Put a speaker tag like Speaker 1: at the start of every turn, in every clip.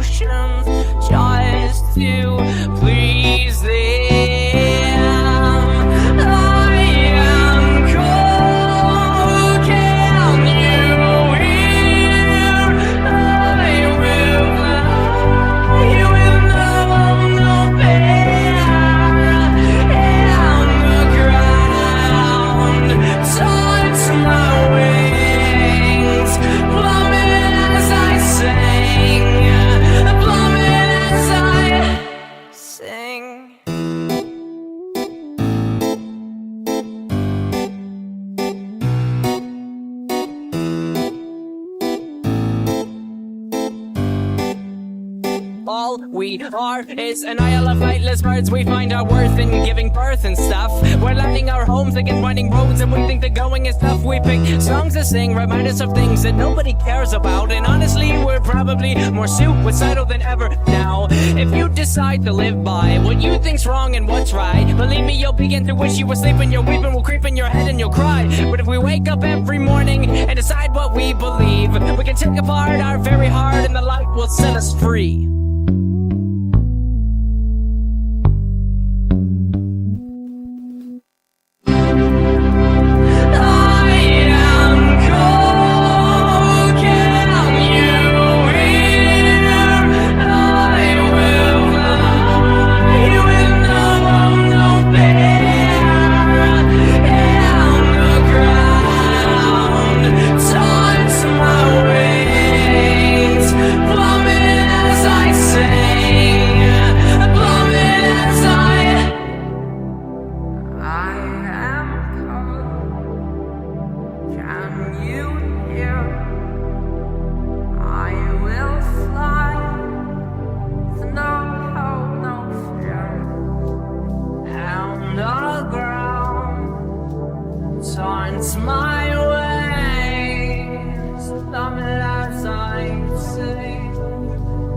Speaker 1: emotions just to please them. I am cold, can you hear? I will fly with no fear, and the ground touch my wings, plummet as I sing, plummet as I sing. All we are is an isle of flightless birds. We find our worth in giving birth and stuff. We're landing our homes against winding roads, and we think the going is tough. We pick songs to sing, remind us of things that nobody cares about. And honestly, we're probably more suicidal than ever now. If you decide to live by what you think's wrong and what's right, believe me, you'll begin to wish you were sleeping. Your weeping will creep in your head and you'll cry. But if we wake up every morning and decide what we believe, we can take apart our very heart and the light will set us free. Taunts my ways, plummet as I sing,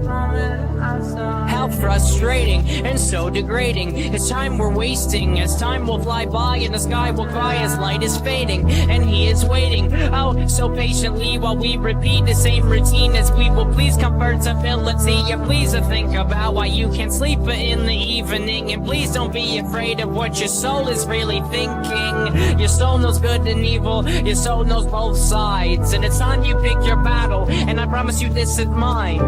Speaker 1: plummet as I. How frustrating and so degrading. It's time we're wasting, as time will fly by and the sky will cry as light is fading, and he is waiting, oh, so patiently while we repeat the same routine as we will please comfortability. Yeah, please think about why you can't sleep in the evening, and please don't be afraid of what your soul is really thinking. Your soul knows good and evil, your soul knows both sides, and it's time you pick your battle, and I promise you this is mine.